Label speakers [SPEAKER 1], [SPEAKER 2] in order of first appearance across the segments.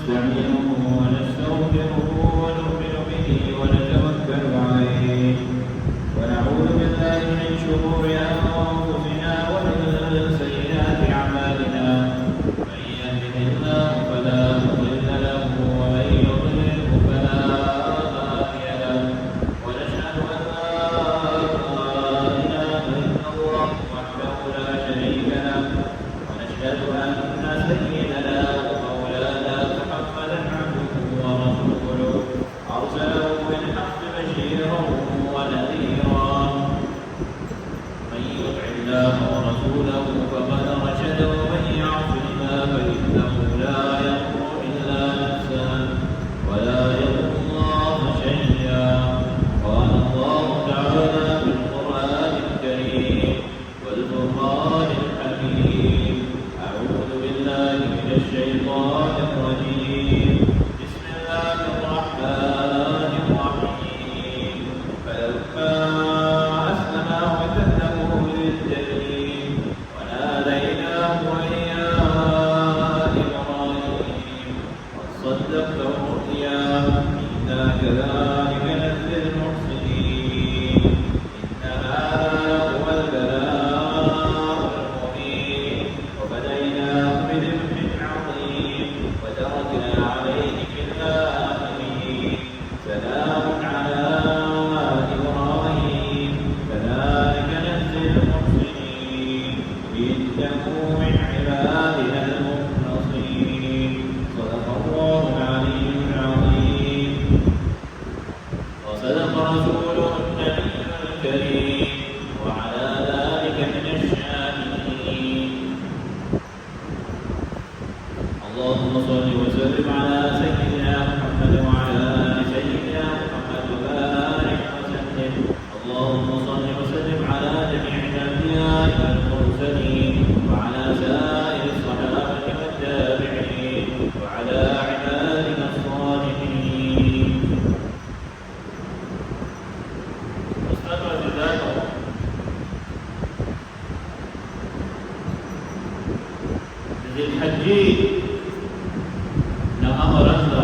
[SPEAKER 1] ونستعينه ونستغفره ونؤمن به ونتوكل عليه ونعوذ بالله من شرور أنفسنا ومن سيئات أعمالنا من يهده الله فلا مضل له ومن يضلله فلا هادي له ونشهد أن لا إله إلا الله وحده لا شريك له ونشهد أن سيدنا ومولانا محمدا عبده ورسوله أرسله بالحق بشيرا ونذيرا من يطع الله ورسوله فقد رشد ومن يعص الله فإنه لا يضر إلا نفسه ولا يضر الله شيئا قال الله تعالى في القرآن الكريم والفرقان الحكيم أعوذ بالله من الشيطان الرجيم بسم الله الرحمن الرحيم فلما أسلما وتله للجبين وناديناه أن يا إبراهيم قد صدقت الرؤيا إنا كذلك نجزي المحسنين إن هذا هو البلاء المبين وبديناه بذبح عظيم وتركنا عليه في الآخرين سلام على إبراهيم كذلك نجزي المحسنين إنه من عبادنا المخلصين صدق الله العلي العظيم وصدق رسوله النبي الكريم وعلى ذلك من الشاهدين اللهم صل وسلم على سيدنا محمد وعلى آل سيدنا محمد وبارك وسلم اللهم صل وسلم على جميع الأنبياء والمرسلين وعلى سائر الصحابة والتابعين وعلى عبادك الصالحين واستغفر ذاته ذي الحج نام رزا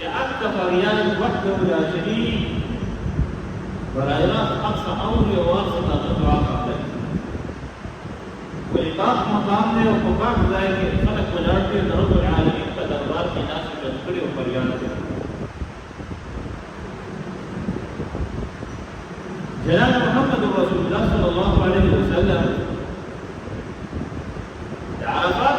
[SPEAKER 1] جاءتك فريان وحده لا شريك ولا يراك أقصى أولي وواسطة تدعى قبلك وإقاق مقامنا وفقاق ذلك خلق والأرض رب العالمين فدربات في ناس تذكري وفريان جلال محمد رسول الله صلى الله عليه وسلم عرفات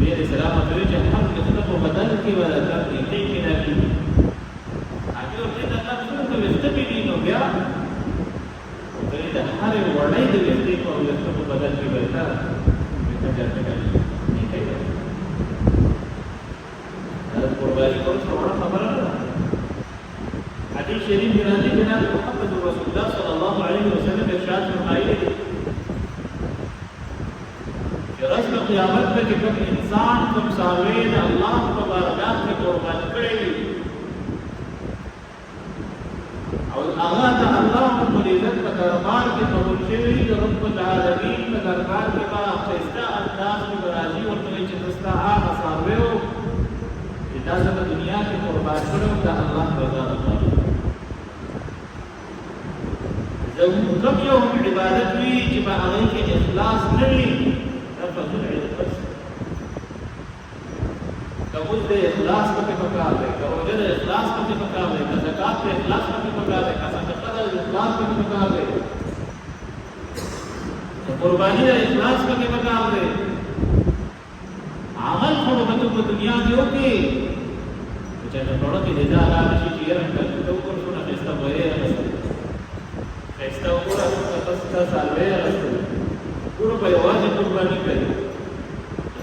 [SPEAKER 1] نبی علیہ السلام ورته چې حق ته په بدل کې ورته کې کې نه کیږي هغه ورته دا تاسو ته وسته کې نو بیا ورته دا هر وړای د وسته په وسته په بدل کې ورته څنګه کوي نه کوي دا قرباني کول څه خبره ده حدیث شریف کې راځي جناب محمد رسول الله صلی الله علیه وسلم ارشاد فرمایي رسل قیامت میں کہ کوم انسان کوم ساوین اللہ کو بارگاہ میں قربان کرے اور آغاز اللہ رب العزت کا دربار کے قبول شوی رب العالمین کا دربار کے با خیستہ انداز میں راضی اور تو چتستا آغا ساویو اجازت دنیا کے قربان کرو تا اللہ رضا اللہ جب کم یوم عبادت ہوئی جب آغائی کے اخلاص نہیں کبول دے اخلاص پکې پکار دی کروجه د اخلاص پکې پکار دی زکات د اخلاص پکې پکار دی صدقه د اخلاص پکې پکار دی قربانی د اخلاص پکې پکار دی عمل خو په دنیا کې وکي چې دا ټول کې دا راځي چې یې رنګ ته وګورئ چې تاسو وایي تاسو وګورئ تاسو سالوي پورا په یوازې قرباني کوي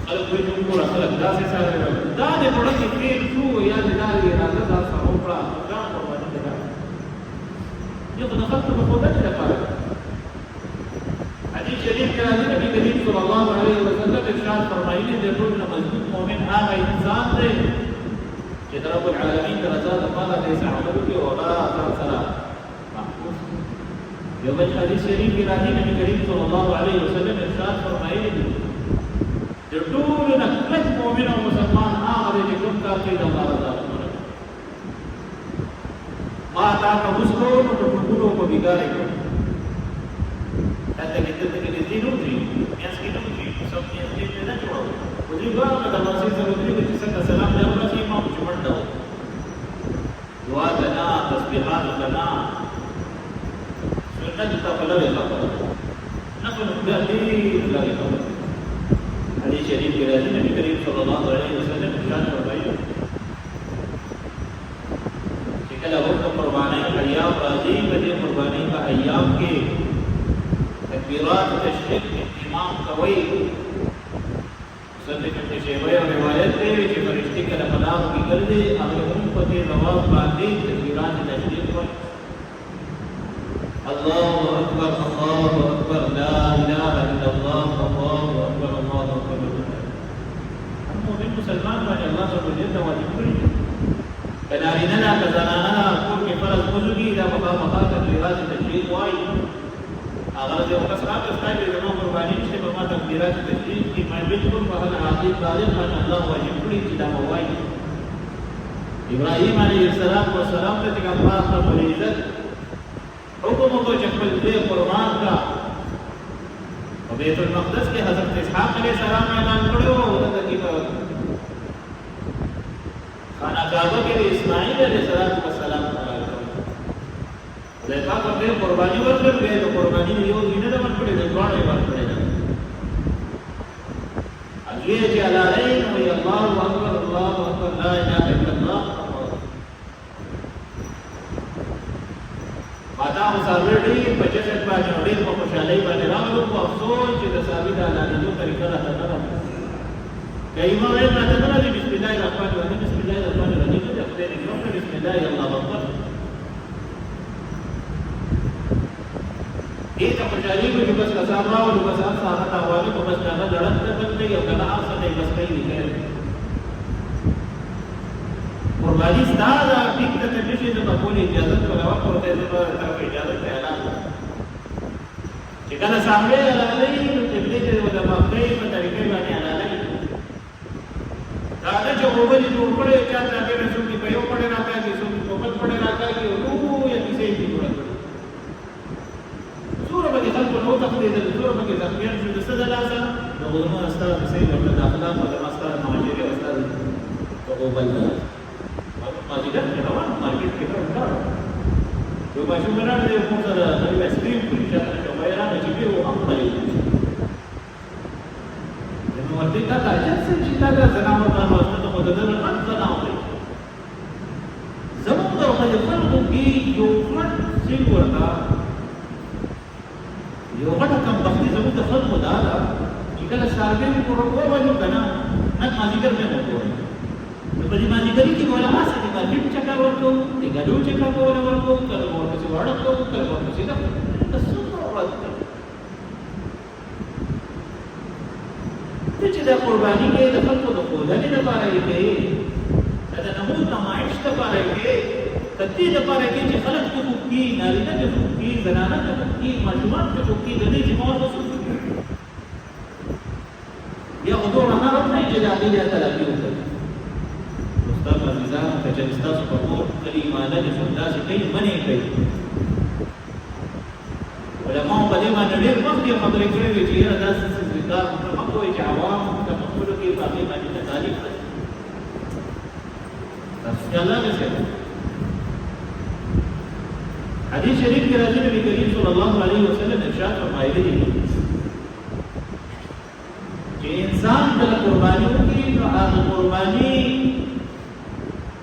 [SPEAKER 1] خلک وایي چې موږ خلک داسې سره دا د پړه کې تیر شو یا د داري راځه دا سره وکړه دا قرباني ده یو د خلکو په خوده کې لپاره حدیث شریف کې راځي نبی کریم صلی الله علیه وسلم ارشاد فرمایي د ټول مضبوط مؤمن هغه انسان دی چې رب العالمین د رضا لپاره د عمل کې ولا سره یو بل حدیث شریف کې راځي نبی کریم صلی الله علیه وسلم ارشاد فرمایلی دي د ټول نکلت مؤمن او مسلمان هغه چې کوم کار کوي د الله رضا ما تا کا مسکو نو په ټولو په بګاره کې دا د دې د دینو دی یاس کې نو دی سب دې نه جوړو او دې ګورم د مسجد سره دې چې څنګه سلام دی او چې ما جوړ دا دعا کنا تسبیحات کنا نجد فلوي خبر نقل بأدين لغي خبر حديث شريف كرازي نبي كريم صلى الله عليه وسلم ارشاد فرمائي شكل وقت قرباني ایام راضی بدے قربانی کا ایام کے تکبیرات تشریق اہتمام کوي سنت ابن شیبہ اور روایت ہے کہ فرشتے کا لقلام کی گردے اگر امت رواز باندھی تکبیرات تشریق کوي الله أكبر الله أكبر لا إله إلا الله الله أكبر الله أكبر المؤمن مسلمان باندې الله رب العزت واجب کړی کداریننا کزناننا کور کې فرض وزګي دا مقام تکبیرات تشریق وایي اگر دې وکړه ستاسو د نو قرباني چې په ما تکبیرات تشریق کې مې بالکل په هغه حاضر طالب باندې الله واجب کړی چې دا وایي ابراهيم عليه السلام ته الله رب العزت حکم کو چپل دے قربان کا بیت المقدس کے حضرت اسحاق علیہ السلام اعلان کړو ورته کې خانہ کعبہ کے اسماعیل علیہ السلام له پاک په قربانی ورکړ به قربانی یو دینه د ورکړې د ځوانې ورکړې اجي چې علالین وی الله اکبر الله اکبر لا اله الا الله ماتا مسافر دی بچت باندې ډېر په خوشالۍ باندې راغلو په افسوس چې د ثابت علالینو طریقه راته نه راځي کایما وایي راته نه راځي بسم الله الرحمن الرحیم بسم الله الرحمن الرحیم د خدای دې نوم بسم الله الله اکبر دې ته خوشالۍ به بس کسان راوړو بس هغه تاوالي په بس هغه ډړت ته بندي او کله هغه ته بس کوي نه قربانی ستاره ټیک ته نشي د مقبول اجازه ولا ورته د طرف اجازه ته اعلان چې کله سامنے علي نو چې دې د مقبول په طریقې باندې اعلان دا چې هغه دې جوړ کړي چې تاسو کې رسول دی په یو پړې راځي چې څو په پړې راځي نو یې دې دې جوړ کړي سوره به خلق نو تقدید د سوره به ځکه چې د صد لازم نو غوړم استاد سي ورته داخله په استاد ماجری استاد او بل ماجری کې روان مارکیټ کې روان یو ماشوم راځي یو څه د ایس کریم په چې څه وایي راځي چې یو خپل نو ورته دا چې څه چې دا زناور باندې واسطه خو د دې نه زناور دی زموږ د خلکو کې یو غټ څه ورته یو غټ کم بختي زموږ د خلکو دا ده چې کله سارګې په ورکو وایو کنه نن مازیګر نه وایو نو په دې مازیګر کې ولا اسه کې باندې چکر ورکو د ګډو چکر ورکو کله ورته ورکو کله ورته دا تاسو ورته چې د قرباني کې د خلکو د خودنې لپاره یې کوي دا نمود نمایش لپاره یې کوي د دې لپاره کې چې خلک ته حقوقي نارینه ته حقوقي زنانه ته حقوقي ماشومان ته حقوقي د دې جمهور وسوي یا حضور نه راځي چې د دې تلافي وکړي استاد عزیزان ته چې تاسو په کور کلی ماده د فنداس کوي منی کوي علماء په دې باندې ډېر وخت یې خبرې کړې وي چې دا داسې ذکر کوي چې عوام ته مخلو کې باقي باندې تعریف کوي تاسو الله دې حدیث شریف کې راځي نبی کریم صلی الله علیه وسلم ارشاد فرمایلی دی چې انسان د قرباني وکړي نو هغه قرباني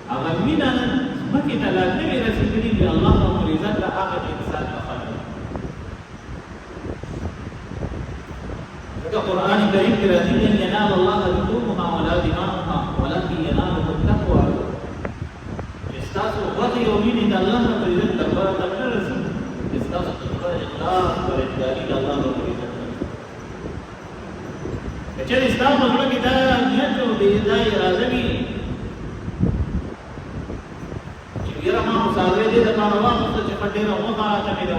[SPEAKER 1] هغه مینا مکه ته لازمي رسېدلی دی الله رب العزت هغه انسان په خاطر دا قرآن کریم کې راځي ان ينال الله لحومها ولا دماؤها ولكن يناله التقوى استاسو وغي يومين ان الله رب العزت دربار ته رسېږي استاسو په اخلاص او اتباع الله رب العزت چې استاسو موږ کې دا نیت او دا اراده وي چې یره ما مصالحه دې د پاره واپس چې پټه نه مو تا ته نه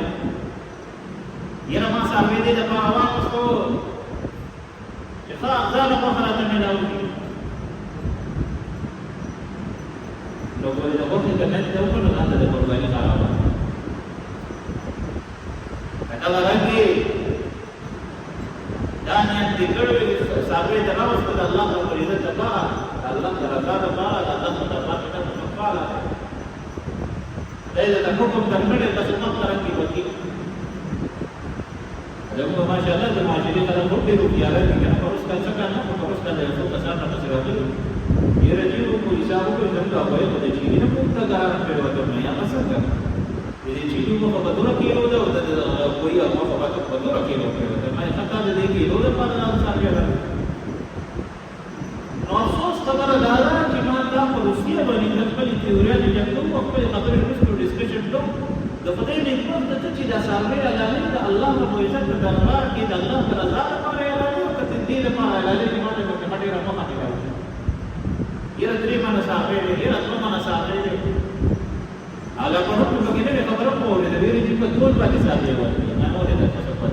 [SPEAKER 1] یره ما صاحب دې د پاره واپس کو چې ځان په خاطر ته نه راوړي نو په دې وخت کې نه ته په لاره د قرباني خراب دا راځي دا نه دې کړو صاحب دې راوځي د الله رب العزت لپاره الله تعالی لپاره الله تعالی ته مفعال دې ته حکم درکړي تاسو په طرف کې وتی دغه ماشاءالله د ماجری کله په دې روپیا راځي کنه په اوس کا څنګه نه په اوس کا یو څه څه تاسو راځي یې راځي په حساب کې څنګه وایي په دې چې نه په تا کار په وته نه یا څنګه دې چې یو په بدر کې یو ده کوئی هغه په بدر کې یو ده مې خطا دې کې یو ده په نام سره راځي نو افسوس خبره دا ده چې ما دا په روسیه باندې خپل تیوریا دې کوم خپل خبرې رسو ډسکشن کوم د خدای نعمت ته چې دا سارمه اعلان د الله رب العزت په دربار کې د الله رضا لپاره اعلان او کته دې لپاره اعلان چې ماته په کټه راځه ماته راځي یره درې باندې صاحب دې یره څو باندې صاحب دې هغه په هغه کې نه خبره کوله د ویری چې په ټول باندې صاحب دې وایي نه نو دې تاسو په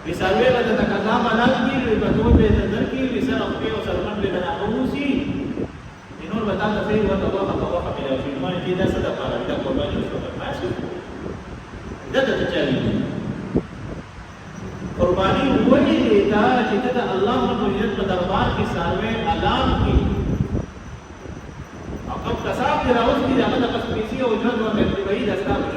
[SPEAKER 1] مثالونه د تقاضا باندې کې په ټول به در کې وسره او په سرمن به نه اوسي نور بتا ته فیر وته واه په واه په یو فلم کې دا څه د پاره د قرباني وشو ماشي دا د چالي قرباني وږي دا چې د الله رب العزت په دربار کې ساروي اعلان کې او کوم کساب دی راوځي چې هغه د قسمتي او اجرت ورته دی دا ستاسو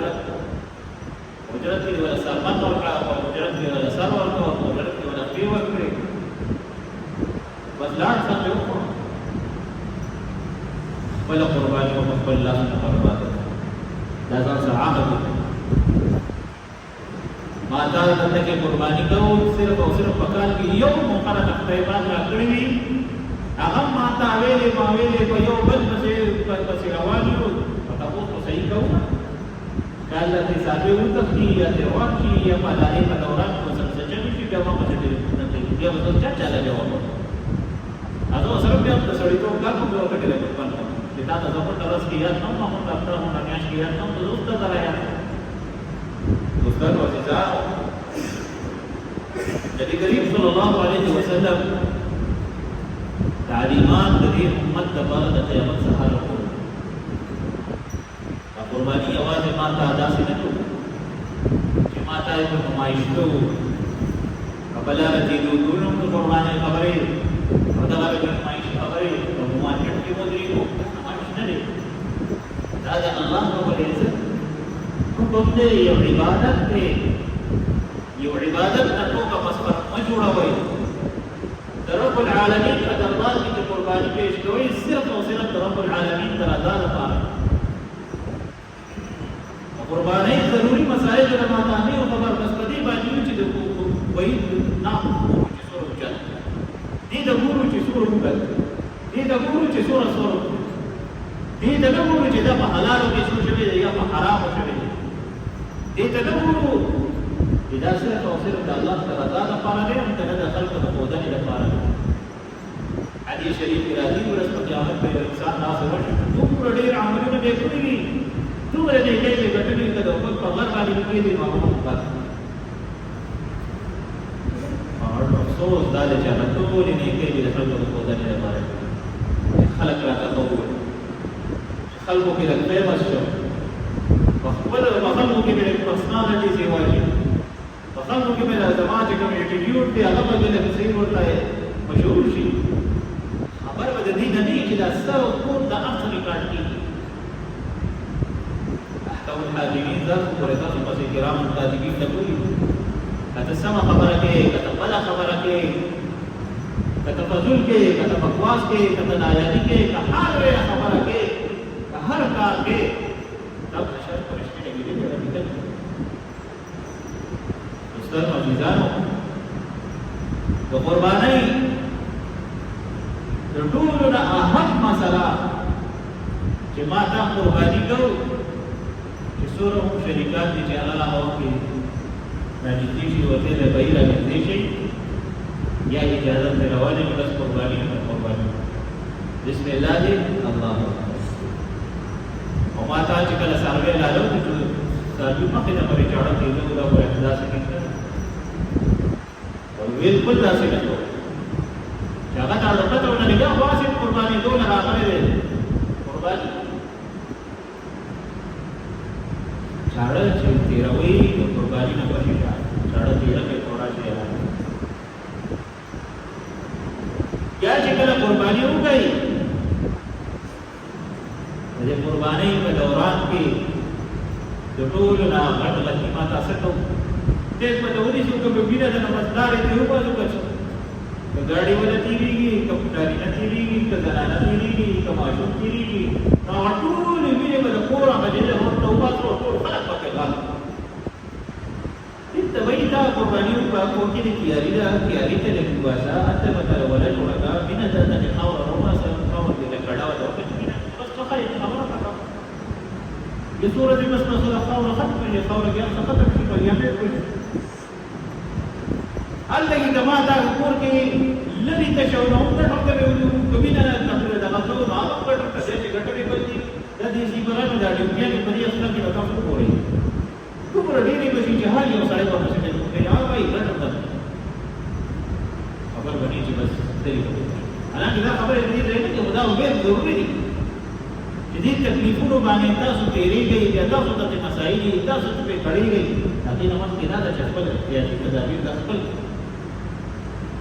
[SPEAKER 1] اجرت دی ولا سرمن ورکړه او اجرت دی ولا سر ورکړه او اجرت دی ولا فی ورکړه بس لاړ څه وکړو ولا قرباني ومقبل الله قرباني لا تنسى عهد ما تعالی ته کې قرباني کوو صرف او صرف پکال کې یو مقرره تقریبات راکړي وي هغه ما ته ویلې په یو بل پسې رواني وو تاسو ته صحیح کوو کله چې ساده وو تختی یا ته واقعي یا په لارې په دوران کو څه چې چې بیا ما پسې دې بیا به څه چا جواب اته سره بیا د سړی ته کار کوو ته کې قربان kita tak dapat terus kiat, nama pun tak pernah menangis kiat, nama terus tak terayat. Ustaz Waziza. Jadi Karim Sallallahu Alaihi Wasallam ta'limat dari umat kepada qiyamat sehari. Qurbani awal mata ada sini tu, mata itu memaish tu. Apabila tidur dulu tu qurbani khabari, apabila memaish khabari, kemudian kita mudri tu. هذا الله رب العزت حکم دې you عبادت دې you عبادت تاسو کا مسفر ما جوړوي در رب العالمین کا دربار کی جو قربانی پیش کوئی صرف اور صرف رب العالمین کا رضا لپاره قربانی ضروری مسائل د ماتانی او خبر مسدی باندې چې د وای نه چې سور وچا دي د ګورو چې سور وکړ دي د ګورو چې سور سور دي د ګورو چې د حلال کې څه شوی یا په حرام شوی دي د ګورو اذا صرف او صرف د الله تعالی رضا لپاره دی هم ته د خلق د خدای لپاره حدیث شریف کې راځي ورځ په قیامت کې انسان ناس ورشي ټول ډېر عملونه به کوي ټول دې کې ګټلې کده په خبر باندې کې دي معلومات پات اور افسوس دا چې هغه ټول نه کې د خلق د خدای لپاره خلق راته قبول خلقو کې د فیمس شو خپل خلقو کې د پرسنالټي سی واجب خلقو کې د زمانه کې کوم اټیټیوډ دی هغه په دې کې صحیح ورته مشهور شي خبر به د دې نه دی چې دا سره کوم د اصل کار کیږي احکام الحاجبین ذات ورته په کرام الحاجبین ته کوي کته سم خبره کې کته بل خبره کې کته فضل کې کته بکواس کې کته نایابی کې که هر خبره کې که هر کار کې دا شرط پرشتي کې دی استاد عزیزانو د قربانۍ د ټولو نه اهم مسله چې ما دا قرباني کوو چې څومره هم شریکان دي چې هغه هغه کې راجدي شي ورته د بهیر راجدي شي یا اجازه ته روانې نو بس قرباني بسم الله دې الله او ما ته چې کله سروې لاله چې سروې مخې نه پرې چاړه کېږي دا په احساس کې بالکل داسې نه کوي چې هغه ته پته ونه لګي واسه قرباني دونه راغلي دي قرباني چاړه چې تیروي د قرباني نه پښې چاړه تیره کې تھوڑا شي یا چې کله قرباني وکړي د قرباني په دوران کې د ټولو نه غټ غنیمت حاصل کوي دې په دوري شو کوم بیره د نمازدار ته یو بازو کچ ګاډي ولا تیریږي کپټاری نه تیریږي کزنا نه تیریږي کماشو تیریږي نو ټول ویره په کورا باندې له ورته واسو ټول خلک پکې غل دې ته وایي دا قرباني په کوکې دي کیاري دا کیاري ته لګي واسا اته متر ولا جوړا بنا ته د خاور روما سره خاور دې کډا وته بس څه خبره پکړه د سورې بس مسله خاور ختم نه خاور کې ختم شي په یمه کوي الله کما دا کور کې لری تشو نو ته ټکر یو کبینه تاسو دا غوښتل نو هغه په ټکر چې ګټلې کوي د دې سی برابر دا دې کې په دې اصل کې تاسو کوی کوم ډېرې به چې جهاد یو سړی ورته چې یا وای ګټل خبر باندې چې بس دې حالانکه دا خبره دې نه چې دا وګور ضروري دي چې دې تکلیفونو باندې تاسو تیریږئ یا تاسو ته مسایل تاسو ته کړیږئ هغه نه مخکې دا چې خپل احتیاطي تدابیر د خپل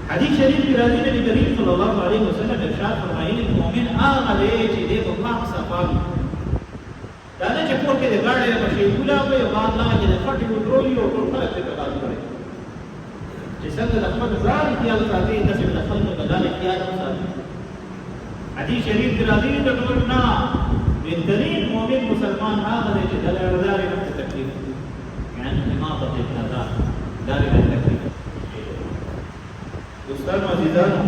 [SPEAKER 1] حدیث شریف کی راضی نبی کریم صلی اللہ علیہ وسلم ارشاد فرمائیے مومن آغا دے چی دے کو پاک صفاوی دانا چی پور کے دے گاڑے مشی بولا ہوئے وغاد لا جی دے خٹی ودرولی اور ٹول خلق دے تقاض کرے چی سنگ دخمت زار اختیال ساتی نصف دخل میں بدال اختیال ساتی حدیث شریف کی راضی نبی کرنا بہترین مومن مسلمان آغا دے چی دل اردار نفس تکلیف یعنی حماقت ابن دار نفس تکلیف دوستانو عزیزانو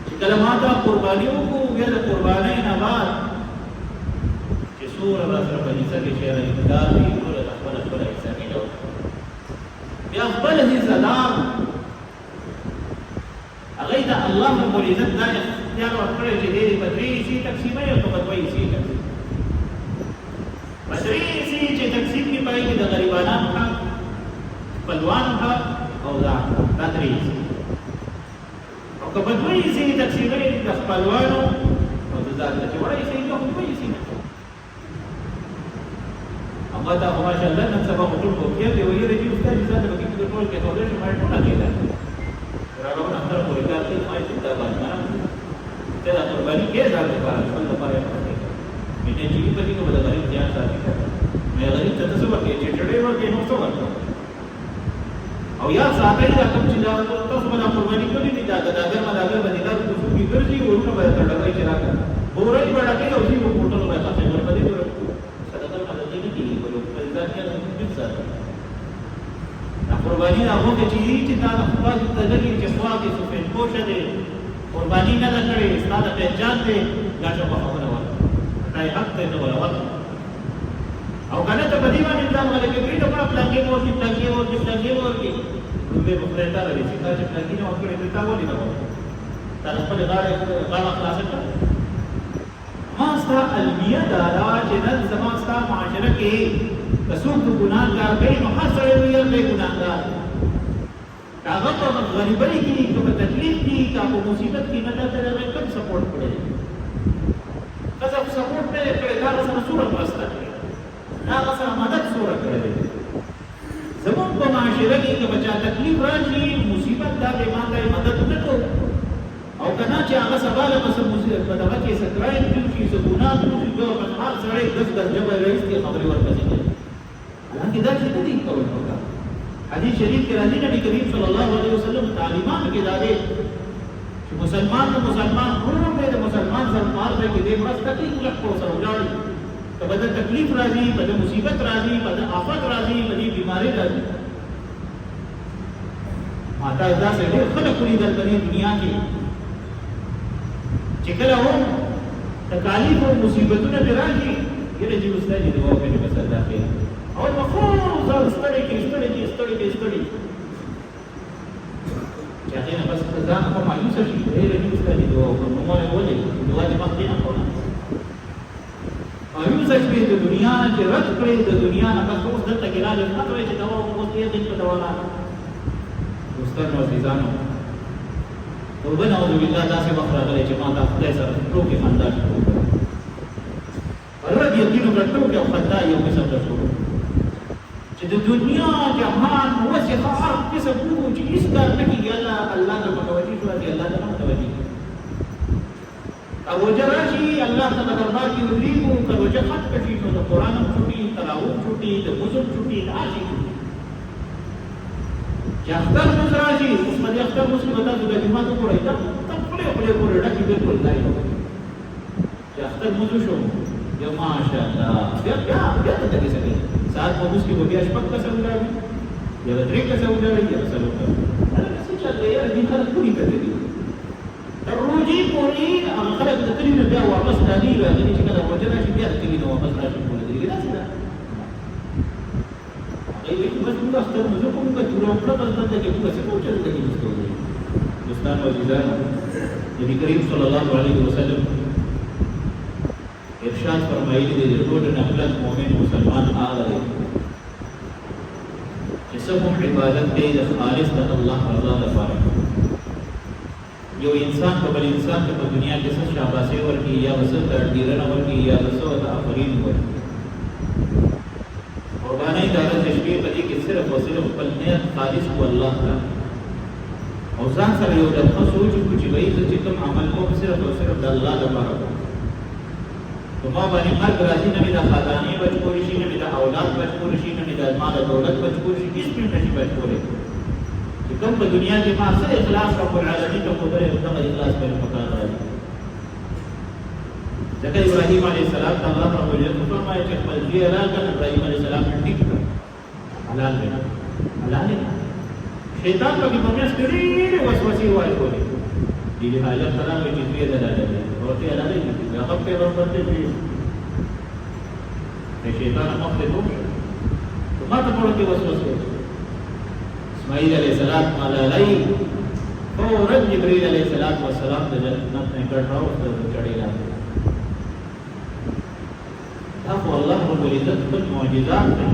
[SPEAKER 1] چې کله ماته قرباني وکړو بیا د قربانۍ نه بعد چې څومره راسره په حصه کې شی راجدار دي ټوله د خپله حصه کې ډول بیا خپل حصهدار هغوی ته الله رب العزت دا اختیار ورکړی چې دې په درې حصې تقسیموي او که په دوه حصې تقسیم په درې حصې چې تقسیم کې پای کې د غریبانانو حق خپلوانو حق او دا تدریس او که په دوی سي تقسیموي د خپلوانو او د ځان چې وړي سي نو دوی سي هغه دا ماشاءالله نن سبا ټول کو کې دی ویل چې استاد ځان په کې ټول کې ټول شي مې ټول کېده راغلو نن تر پورې کار کې ما چې دا باندې ته دا قرباني کې ځان لپاره خپل لپاره مې دې چې په دې کې ولا غریب ځان ساتي مې غریب ته څه ورکړي چې ډېر ورکړي نو څه ورکړي او یا ساتي دا کوم چې دا تاسو باندې قرباني کوي دي دا ګرځي ورونه به تړلای چلا کړ بورای بڑا کې او سی په موټر به خاطر ورپدې ورو صدقه مدد نه کیږي ورو په ځان کې نه څه قربانی هغه چې تا د خپل تدلی چې خواږه سفید پوشه دي قربانی نه کړې استاد ته جان دي ګاټه په خبره وره تای حق ته نه وره او کنه ته په دې باندې ځان غلې کې ته په پلان کې ورته پلان کې به په پرېتا لري چې تاسو پلان کې نو خپل پرېتا ولې نه وره تاسو په غاړه خلاص کړئ ما ستا المیه دارا چې نن زما ستا معاشره کې کڅوک ګناهګار دی نو هر سړی ویل دی ګناهګار هغه په غریبۍ کې کوم تکلیف دي کا په مصیبت کې نه درته کوم سپورټ کړي کله سپورټ نه کړي دا سره صورت واسطه دا سره مدد صورت کړي زمون په معاشره کې که بچا تکلیف راشي مصیبت دا به ماته مدد نه کوي او کنا چې هغه سوال په مصیبت په دغه کې سکرای دي چې ګناه کوي په هر سړی د جبر رئیس کې خبري ورپسې کوي حالانکه دا څه دي کول پکار حدیث شریف کې راځي نبی کریم صلی الله علیه وسلم تعلیمات کې دا دي چې مسلمان د مسلمان ورور دی د مسلمان سره مار دی کې دې مرسته کوي کله په سره ولاړ ته بده تکلیف راځي بده مصیبت راځي بده آفت راځي بده بیماری راځي ماته دا څه ډېر خلک کوي د دنیا کې چې کله و تکالیف او مصیبتونه راځي یره چې استاد دې دعا کوي بس دا خیر اور مخوض استړی چې هغه نه بس ځان په مایوسه شي ډېر دې استاد دې دعا کوي نو موږ ولې دعا دې مخکې نه کوو مایوسه شي د دنیا چې رد کړې د دنیا نه بس اوس دلته کې راځي نه کوي چې دوا اوس یې دې په دوا نه استاد نو ځانو توبه نعوذ بالله داسې وخت راغلی چې ما دا خدای سره ټوکې خندا شروع کړه رد یقین وکړه ټوکې او خندا یو قسم ته شروع چې د دنیا جهان وسخه هر قسم وګورو چې هېڅ کار نه کېږي الله ته متوجه شو چې الله ته متوجه او وجه راشي الله ته د دربار کې ودرېږو که وجه ختمه شي نو د قرآن هم چھوټي تلاوت چھوټي د مزم چھوټي د هر شي چې اختر مز راشي اوس په دې اختر مز کې به تاسو د جومات وګورئ دا خپلې پورې ډکې بلکل ځای چې اختر مز وشو یا ماشاءالله بیا ته دغې سړی ساعت په موږ کې به بیا شپږ کسه ولاړوي یا به درې کسه ولاړوي یا به څلور کسه هلکه څه چل دی یاره دې خلک پورې کړی دي تر روژې پورې هغه خلک د کلي نه بیا واپس راځي راغلي چې کله روژه راشي بیا د کلي نه واپس راشي پورې درېږي داسې ده هغوی وایي بس موږ اختر مزه کوو موږ توره وکړه بس دلته کې موږ څه کوو چې دلته کې مستو دی دوستانو عزیزانو نبي کریم صلی الله علیه وسلم ارشاد فرمایلی دی ټول نفلت مؤمن مسلمان هغه دی چې سبب عبادت دی د خالص د الله رضا لپاره یو انسان په بل انسان ته په دنیا کې څه شاباسي ورکړي یا وسه تړډیرنه ورکړي یا وسه د افرین ورکړي قرباني د تشبیه په دې کې صرف او صرف خپل نیت خالص او الله تعالی او ځان سره یو د سوچ چې وایي چې کوم عمل کوم صرف او صرف د الله لپاره تو ما باندې مرګ راځي نه د خزانې بچکول شي نه د اولاد بچکول شي نه د مال دولت بچکول شي هیڅ نه شي بچکول چې کوم په دنیا کې ما سره اخلاص رب العالمین ته خدای دغه اخلاص په مکان راځي ځکه ابراهیم علیه السلام ته الله رب العالمین فرمایي چې خپل ځای راکړه ابراهیم علیه السلام ټیک کړ حلال دی حلال دی شیطان په کې پمیاس کړي وسوسې واچولې دې حالت سره وایي چې دې دلاله ورته علاوه هغه په ورته دی شیطان مخته دوه ما ته ورته وسوسه اسماعیل علیہ السلام علی فورا جبرائیل علیہ السلام د جنت نه کړهو د چړې لاندې دا الله رب العزت خپل معجزات دی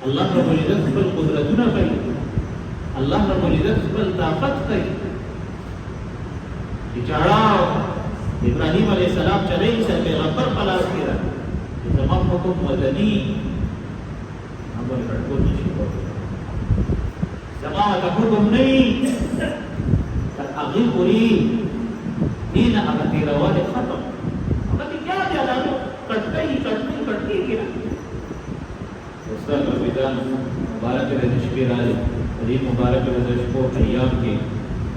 [SPEAKER 1] الله رب العزت خپل قدرتونه کوي الله رب العزت خپل طاقت کوي چې چاړه ابراهیم علیہ السلام چلے سر پیغمبر پلاس کې را زمام حکم مدني امر ټول نشي کولای زمام ته حکم نه تر هغه پوری دین هغه تیرواله ختم هغه بیا دی علاوه کټي کې استاد رمضان مبارک دې شپې راځي دې مبارک دې شپو ایام کې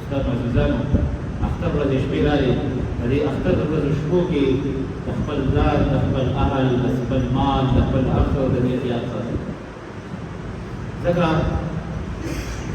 [SPEAKER 1] ustaz Azizan akhtar rajsh pirale hadi akhtar rajsh ko ke taqbal zat taqbal ahl taqbal mal taqbal akhtar dari riyasat zakat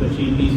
[SPEAKER 1] 25 20